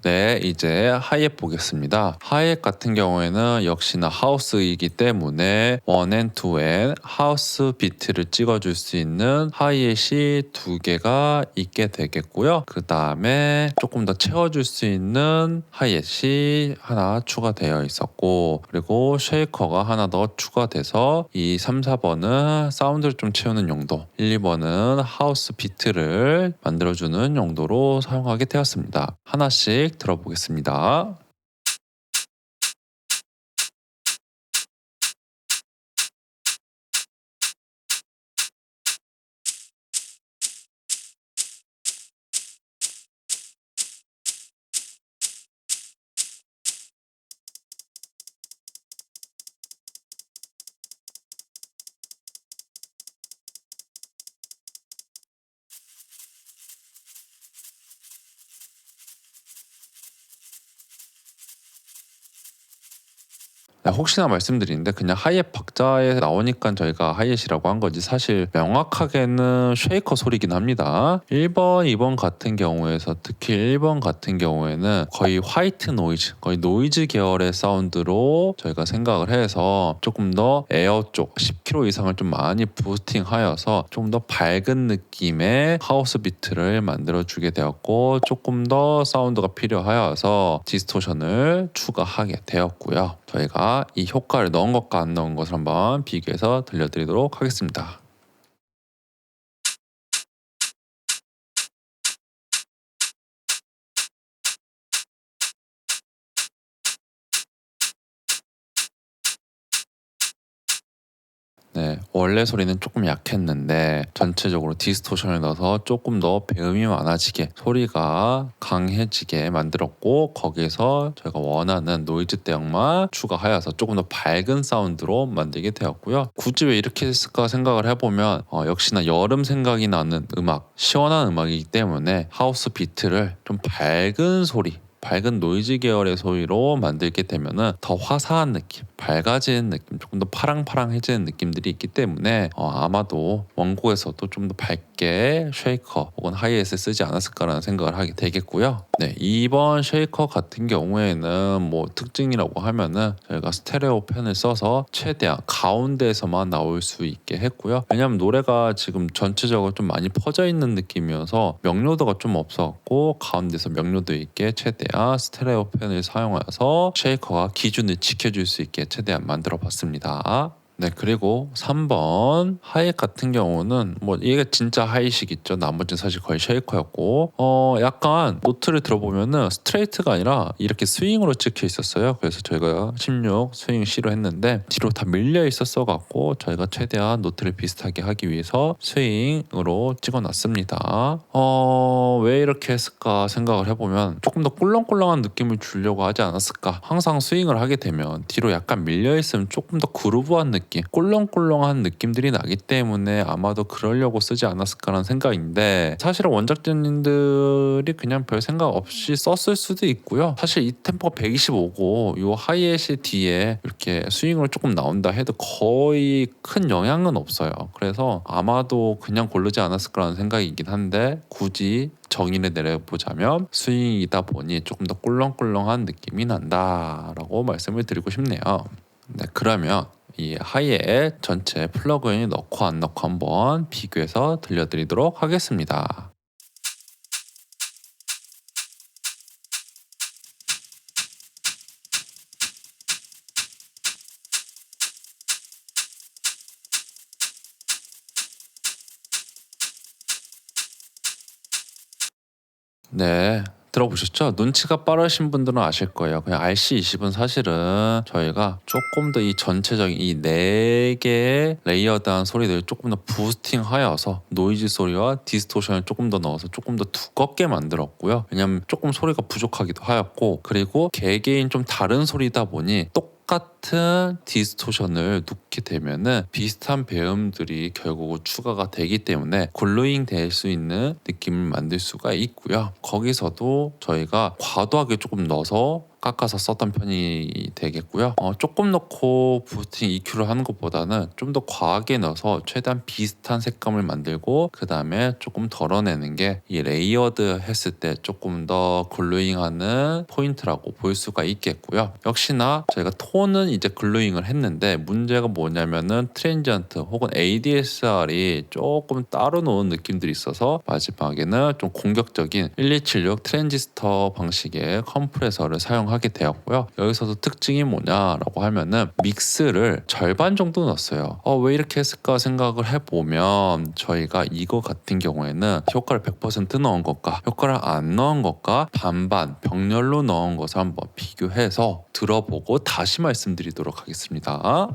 네, 이제 하이햇 보겠습니다. 하이햇 같은 경우에는 역시나 하우스이기 때문에 1&2엔 하우스 비트를 찍어줄 수 있는 하이햇이 2개가 있게 되겠고요. 그 다음에 조금 더 채워줄 수 있는 하이햇이 하나 추가되어 있었고, 그리고 쉐이커가 하나 더 추가돼서 이 3, 4번은 사운드를 좀 채우는 용도, 1, 2번은 하우스 비트를 만들어주는 용도로 사용하게 되었습니다. 하나씩 들어보겠습니다. 네, 혹시나 말씀드리는데 그냥 하이햇 박자에 나오니까 저희가 하이햇이라고 한 거지, 사실 명확하게는 쉐이커 소리긴 합니다. 1번, 2번 같은 경우에서, 특히 1번 같은 경우에는 거의 화이트 노이즈, 거의 노이즈 계열의 사운드로 저희가 생각을 해서 조금 더 에어 쪽 10km 이상을 좀 많이 부스팅하여서 조금 더 밝은 느낌의 하우스 비트를 만들어주게 되었고, 조금 더 사운드가 필요하여서 디스토션을 추가하게 되었고요. 저희가 이 효과를 넣은 것과 안 넣은 것을 한번 비교해서 들려드리도록 하겠습니다. 네, 원래 소리는 조금 약했는데 전체적으로 디스토션을 넣어서 조금 더 배음이 많아지게, 소리가 강해지게 만들었고, 거기에서 저희가 원하는 노이즈 대역만 추가하여서 조금 더 밝은 사운드로 만들게 되었고요. 굳이 왜 이렇게 했을까 생각을 해보면 역시나 여름 생각이 나는 음악, 시원한 음악이기 때문에 하우스 비트를 좀 밝은 소리, 밝은 노이즈 계열의 소리로 만들게 되면은 더 화사한 느낌, 밝아지는 느낌, 조금 더 파랑파랑해지는 느낌들이 있기 때문에 아마도 원곡에서도 좀 더 밝게 쉐이커 혹은 하이햇을 쓰지 않았을까라는 생각을 하게 되겠고요. 네, 2번 쉐이커 같은 경우에는 뭐 특징이라고 하면은 저희가 스테레오 펜을 써서 최대한 가운데에서만 나올 수 있게 했고요. 왜냐하면 노래가 지금 전체적으로 좀 많이 퍼져 있는 느낌이어서 명료도가 좀 없어갖고 가운데서 명료도 있게 최대한 스테레오 펜을 사용하여서 쉐이커가 기준을 지켜줄 수 있게 최대한 만들어 봤습니다. 네, 그리고 3번 하이햇 같은 경우는 뭐 이게 진짜 하이식이죠. 나머지는 사실 거의 쉐이커였고, 약간 노트를 들어보면은 스트레이트가 아니라 이렇게 스윙으로 찍혀 있었어요. 그래서 저희가 16 스윙 C로 했는데 뒤로 다 밀려 있었어 갖고 저희가 최대한 노트를 비슷하게 하기 위해서 스윙으로 찍어놨습니다. 왜 이렇게 했을까 생각을 해보면 조금 더 꿀렁꿀렁한 느낌을 주려고 하지 않았을까. 항상 스윙을 하게 되면 뒤로 약간 밀려 있으면 조금 더 그루브한 느낌, 꿀렁꿀렁한 느낌들이 나기 때문에 아마도 그러려고 쓰지 않았을까라는 생각인데, 사실은 원작자님들이 그냥 별 생각 없이 썼을 수도 있고요. 사실 이 템포가 125고 이 하이햇이 뒤에 이렇게 스윙으로 조금 나온다 해도 거의 큰 영향은 없어요. 그래서 아마도 그냥 고르지 않았을까라는 생각이긴 한데, 굳이 정의를 내려보자면 스윙이다 보니 조금 더 꿀렁꿀렁한 느낌이 난다라고 말씀을 드리고 싶네요. 네, 그러면 이 하이햇 전체 플러그인을 넣고 안 넣고 한번 비교해서 들려드리도록 하겠습니다. 네, 들어보셨죠? 눈치가 빠르신 분들은 아실 거예요. 그냥 RC20은 사실은 저희가 조금 더 이 전체적인 이 4개의 레이어드한 소리들을 조금 더 부스팅하여서 노이즈 소리와 디스토션을 조금 더 넣어서 조금 더 두껍게 만들었고요. 왜냐면 조금 소리가 부족하기도 하였고, 그리고 개개인 좀 다른 소리다 보니 똑같은 디스토션을 넣게 되면은 비슷한 배음들이 결국 추가가 되기 때문에 글로잉 될 수 있는 느낌을 만들 수가 있고요. 거기서도 저희가 과도하게 조금 넣어서 깎아서 썼던 편이 되겠고요. 조금 넣고 부스팅 EQ를 하는 것보다는 좀 더 과하게 넣어서 최대한 비슷한 색감을 만들고 그 다음에 조금 덜어내는 게 이 레이어드 했을 때 조금 더 글로잉하는 포인트라고 볼 수가 있겠고요. 역시나 저희가 톤은 이제 글로잉을 했는데 문제가 뭐냐면은 트랜지언트 혹은 ADSR이 조금 따로 놓은 느낌들이 있어서 마지막에는 좀 공격적인 1276 트랜지스터 방식의 컴프레서를 사용하게 되었고요. 여기서도 특징이 뭐냐라고 하면은 믹스를 절반 정도 넣었어요. 왜 이렇게 했을까 생각을 해보면 저희가 이거 같은 경우에는 효과를 100% 넣은 것과 효과를 안 넣은 것과 반반 병렬로 넣은 것을 한번 비교해서 들어보고 다시 말씀드리도록 하겠습니다.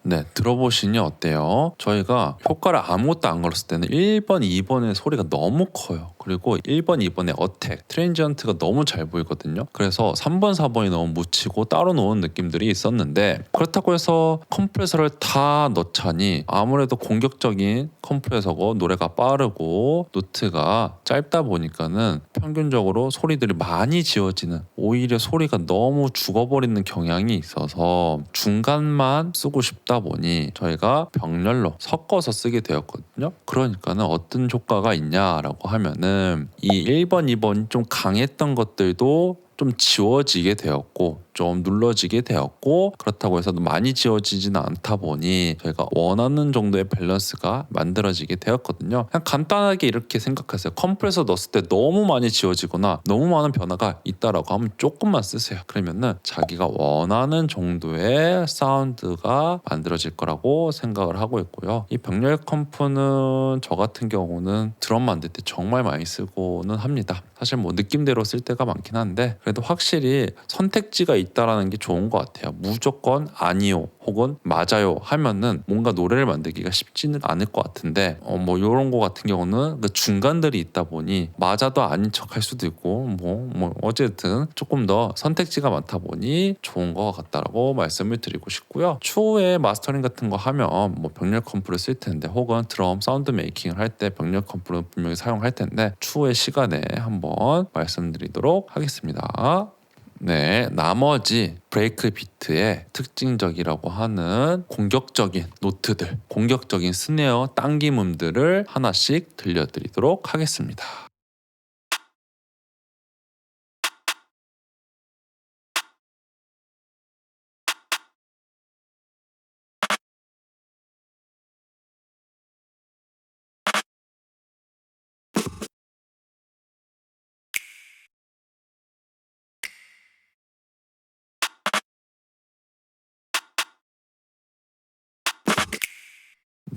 네, 들어보시니 어때요? 저희가 효과를 아무것도 안 걸었을 때는 1번, 2번의 소리가 너무 커요. 그리고 1번, 2번의 어택, 트랜지언트가 너무 잘 보이거든요. 그래서 3번, 4번이 너무 묻히고 따로 놓은 느낌들이 있었는데 그렇다고 해서 컴프레서를 다 넣자니 아무래도 공격적인 컴프레서고 노래가 빠르고 노트가 짧다 보니까는 평균적으로 소리들이 많이 지워지는 오히려 소리가 너무 죽어버리는 경향이 있어서 중간만 쓰고 싶다 보니 저희가 병렬로 섞어서 쓰게 되었거든요. 그러니까는 어떤 효과가 있냐라고 하면은 이 1번, 2번 좀 강했던 것들도 좀 지워지게 되었고 좀 눌러지게 되었고 그렇다고 해서 많이 지워지지는 않다 보니 저희가 원하는 정도의 밸런스가 만들어지게 되었거든요. 그냥 간단하게 이렇게 생각하세요. 컴프레서 넣었을 때 너무 많이 지워지거나 너무 많은 변화가 있다라고 하면 조금만 쓰세요. 그러면은 자기가 원하는 정도의 사운드가 만들어질 거라고 생각을 하고 있고요. 이 병렬 컴프는 저 같은 경우는 드럼 만들 때 정말 많이 쓰고는 합니다. 사실 뭐 느낌대로 쓸 때가 많긴 한데 그래도 확실히 선택지가 있다라는 게 좋은 것 같아요. 무조건 아니요 혹은 맞아요 하면은 뭔가 노래를 만들기가 쉽지는 않을 것 같은데 뭐 이런 거 같은 경우는 그 중간들이 있다 보니 맞아도 아닌 척 할 수도 있고 뭐 어쨌든 조금 더 선택지가 많다 보니 좋은 것 같다라고 말씀을 드리고 싶고요. 추후에 마스터링 같은 거 하면 뭐 병렬 컴프를 쓸 텐데 혹은 드럼 사운드 메이킹을 할 때 병렬 컴프를 분명히 사용할 텐데 추후의 시간에 한번 말씀드리도록 하겠습니다. 네, 나머지 브레이크 비트의 특징적이라고 하는 공격적인 노트들, 공격적인 스네어 당김음들을 하나씩 들려드리도록 하겠습니다.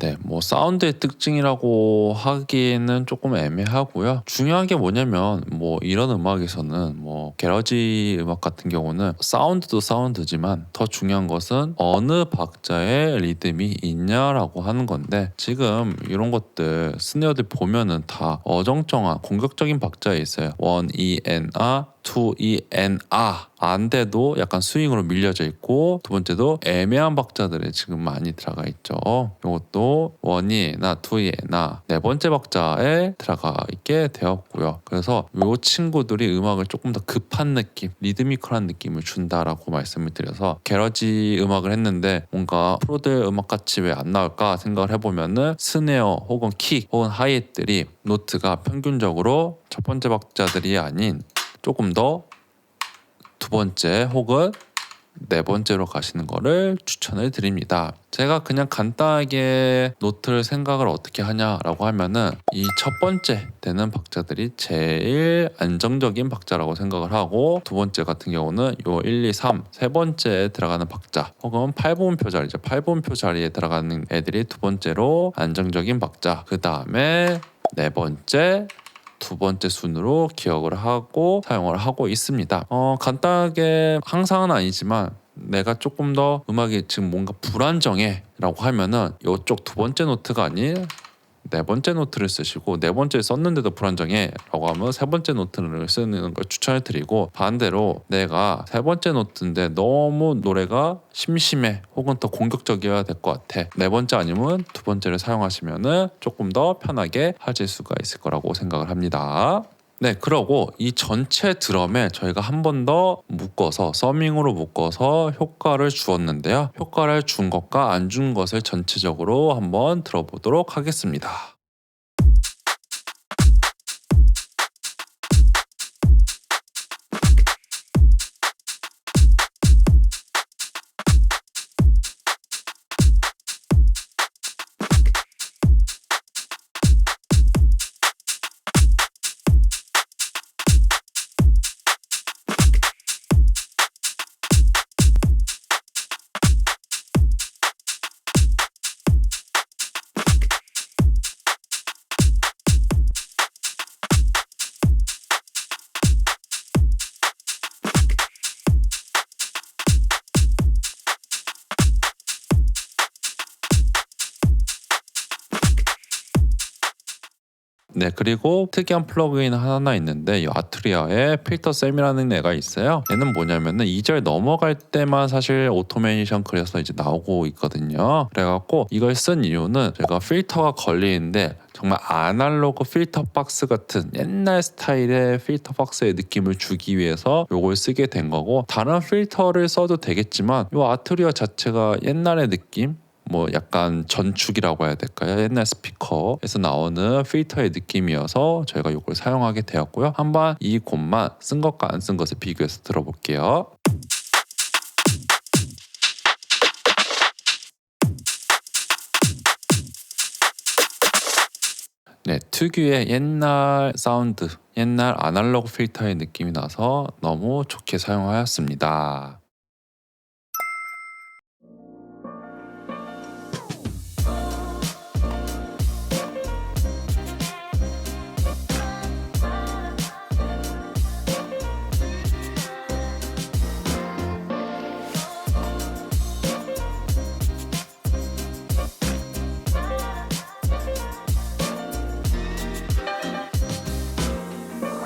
네, 뭐 사운드의 특징이라고 하기에는 조금 애매하고요. 중요한 게 뭐냐면 뭐 이런 음악에서는 뭐 게러지 음악 같은 경우는 사운드도 사운드지만 더 중요한 것은 어느 박자에 리듬이 있냐라고 하는 건데 지금 이런 것들 스네어들 보면은 다 어정쩡한 공격적인 박자에 있어요. 1, 2, N, A 2, E, N, A 안돼도 약간 스윙으로 밀려져 있고 두 번째도 애매한 박자들이 지금 많이 들어가 있죠. 이것도 원이 나 투이 나 네 번째 박자에 들어가 있게 되었고요. 그래서 이 친구들이 음악을 조금 더 급한 느낌, 리드미컬한 느낌을 준다라고 말씀을 드려서 게러지 음악을 했는데 뭔가 프로들 음악 같이 왜 안 나올까 생각을 해보면은 스네어 혹은 킥 혹은 하이햇들이 노트가 평균적으로 첫 번째 박자들이 아닌 조금 더 두 번째 혹은 네 번째로 가시는 거를 추천을 드립니다. 제가 그냥 간단하게 노트를 생각을 어떻게 하냐라고 하면은 이 첫 번째 되는 박자들이 제일 안정적인 박자라고 생각을 하고 두 번째 같은 경우는 요 1, 2, 3 세 번째에 들어가는 박자 혹은 8분음표 자리죠. 8분음표 자리에 들어가는 애들이 두 번째로 안정적인 박자 그 다음에 네 번째 두 번째 순으로 기억을 하고 사용을 하고 있습니다. 간단하게 항상은 아니지만 내가 조금 더 음악이 지금 뭔가 불안정해 라고 하면은 이쪽 두 번째 노트가 아닌 네 번째 노트를 쓰시고, 네 번째 썼는데도 불안정해 라고 하면 세 번째 노트를 쓰는 걸 추천해 드리고, 반대로 내가 세 번째 노트인데 너무 노래가 심심해 혹은 더 공격적이어야 될 것 같아, 네 번째 아니면 두 번째를 사용하시면은 조금 더 편하게 하실 수가 있을 거라고 생각을 합니다. 네, 그러고 이 전체 드럼에 저희가 한 번 더 묶어서 서밍으로 묶어서 효과를 주었는데요. 효과를 준 것과 안 준 것을 전체적으로 한번 들어보도록 하겠습니다. 네, 그리고 특이한 플러그인 하나 있는데, 이 아트리아의 필터 쌤이라는 애가 있어요. 얘는 뭐냐면은 2절 넘어갈 때만 사실 오토메이션 그래서 이제 나오고 있거든요. 그래갖고 이걸 쓴 이유는 제가 필터가 걸리는데 정말 아날로그 필터 박스 같은 옛날 스타일의 필터 박스의 느낌을 주기 위해서 요걸 쓰게 된 거고, 다른 필터를 써도 되겠지만 요 아트리아 자체가 옛날의 느낌, 뭐 약간 전축이라고 해야 될까요? 옛날 스피커에서 나오는 필터의 느낌이어서 저희가 이걸 사용하게 되었고요. 한번 이 곡만 쓴 것과 안 쓴 것을 비교해서 들어볼게요. 네, 특유의 옛날 사운드, 옛날 아날로그 필터의 느낌이 나서 너무 좋게 사용하였습니다.